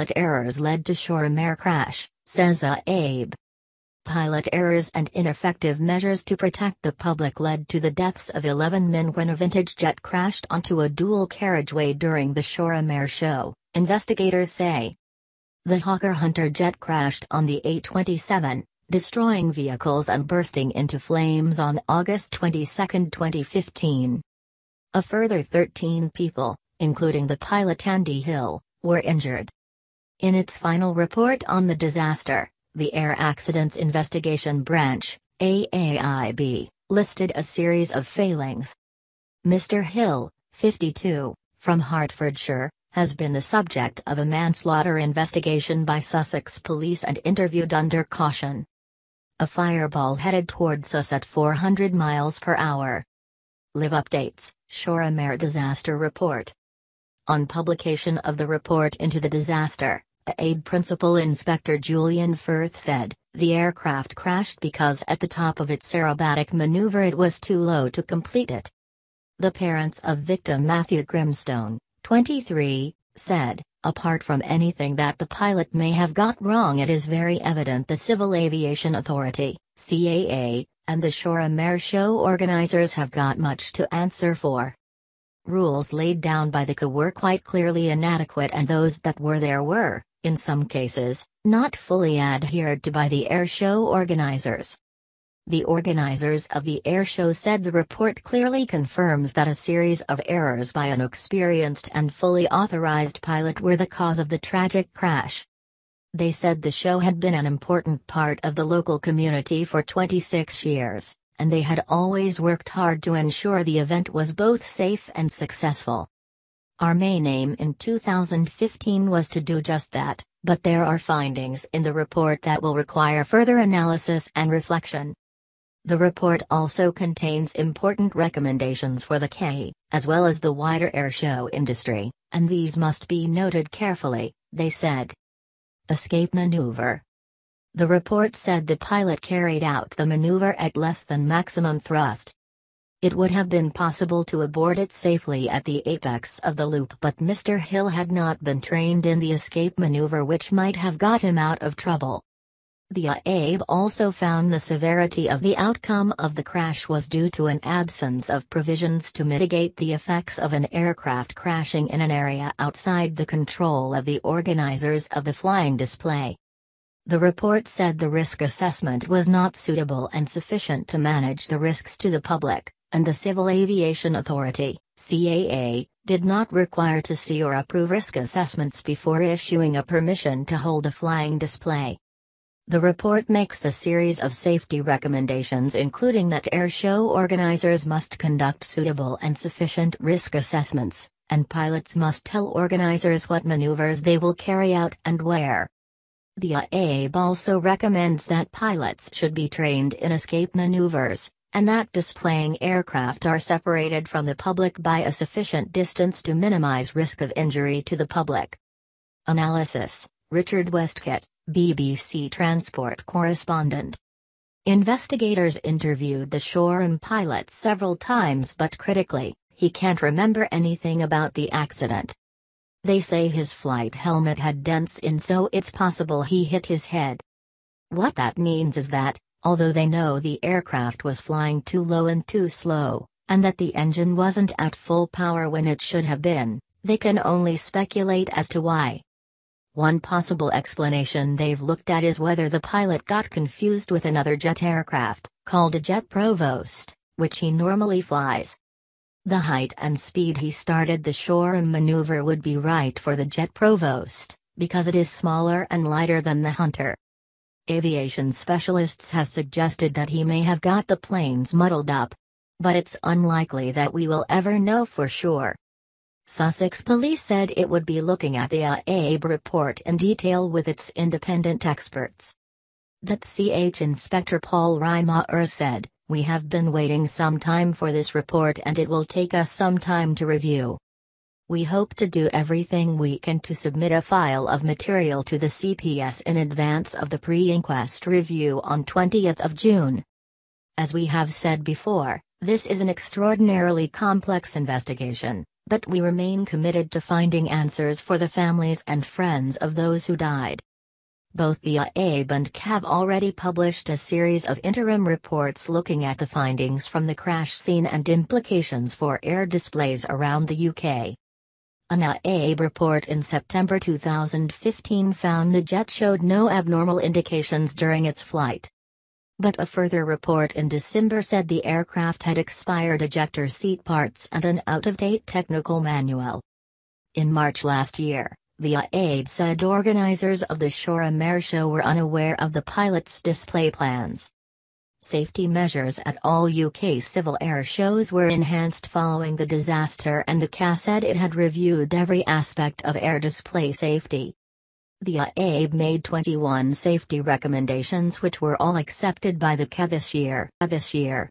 pilot errors led to Shoreham crash, says Abe. Pilot errors and ineffective measures to protect the public led to the deaths of 11 men when a vintage jet crashed onto a dual carriageway during the Shoreham Air Show, investigators say. The Hawker Hunter jet crashed on the A27, destroying vehicles and bursting into flames on August 22, 2015. A further 13 people, including the pilot Andy Hill, were injured. In its final report on the disaster, the Air Accidents Investigation Branch, AAIB, listed a series of failings. Mr. Hill, 52, from Hertfordshire, has been the subject of a manslaughter investigation by Sussex Police and interviewed under caution. A fireball headed towards us at 400 miles per hour. Live updates, Shoreham Air Disaster Report. On publication of the report into the disaster, AIB Principal Inspector Julian Firth said, the aircraft crashed because at the top of its aerobatic maneuver it was too low to complete it. The parents of victim Matthew Grimstone, 23, said, apart from anything that the pilot may have got wrong, it is very evident the Civil Aviation Authority, CAA, and the Shoreham Air Show organizers have got much to answer for. Rules laid down by the CAA were quite clearly inadequate, and those that were there were, in some cases, not fully adhered to by the air show organizers. The organizers of the air show said the report clearly confirms that a series of errors by an experienced and fully authorized pilot were the cause of the tragic crash. They said the show had been an important part of the local community for 26 years, and they had always worked hard to ensure the event was both safe and successful. Our main aim in 2015 was to do just that, but there are findings in the report that will require further analysis and reflection. The report also contains important recommendations for the CAA, as well as the wider airshow industry, and these must be noted carefully, they said. Escape maneuver. The report said the pilot carried out the maneuver at less than maximum thrust. It would have been possible to abort it safely at the apex of the loop, but Mr. Hill had not been trained in the escape maneuver, which might have got him out of trouble. The AAIB also found the severity of the outcome of the crash was due to an absence of provisions to mitigate the effects of an aircraft crashing in an area outside the control of the organizers of the flying display. The report said the risk assessment was not suitable and sufficient to manage the risks to the public, and the Civil Aviation Authority, CAA, did not require to see or approve risk assessments before issuing a permission to hold a flying display. The report makes a series of safety recommendations, including that air show organizers must conduct suitable and sufficient risk assessments, and pilots must tell organizers what maneuvers they will carry out and where. The AAIB also recommends that pilots should be trained in escape maneuvers, and that displaying aircraft are separated from the public by a sufficient distance to minimize risk of injury to the public. Analysis, Richard Westcott, BBC Transport correspondent. Investigators interviewed the Shoreham pilot several times, but critically, he can't remember anything about the accident. They say his flight helmet had dents in, so it's possible he hit his head. What that means is that, although they know the aircraft was flying too low and too slow, and that the engine wasn't at full power when it should have been, they can only speculate as to why. One possible explanation they've looked at is whether the pilot got confused with another jet aircraft, called a Jet Provost, which he normally flies. The height and speed he started the Shoreham maneuver would be right for the Jet Provost, because it is smaller and lighter than the Hunter. Aviation specialists have suggested that he may have got the planes muddled up. But it's unlikely that we will ever know for sure. Sussex Police said it would be looking at the AAIB report in detail with its independent experts. .ch Inspector Paul Reimer said, "We have been waiting some time for this report and it will take us some time to review. We hope to do everything we can to submit a file of material to the CPS in advance of the pre-inquest review on 20th of June. As we have said before, this is an extraordinarily complex investigation, But we remain committed to finding answers for the families and friends of those who died. Both the AAB and CAB already published a series of interim reports looking at the findings from the crash scene and implications for air displays around the UK. An AAB report in September 2015 found the jet showed no abnormal indications during its flight. But a further report in December said the aircraft had expired ejector seat parts and an out-of-date technical manual. In March last year, the AAB said organizers of the Shoreham Air Show were unaware of the pilot's display plans. Safety measures at all UK civil air shows were enhanced following the disaster, and the CA said it had reviewed every aspect of air display safety. The AAB made 21 safety recommendations which were all accepted by the CA this year.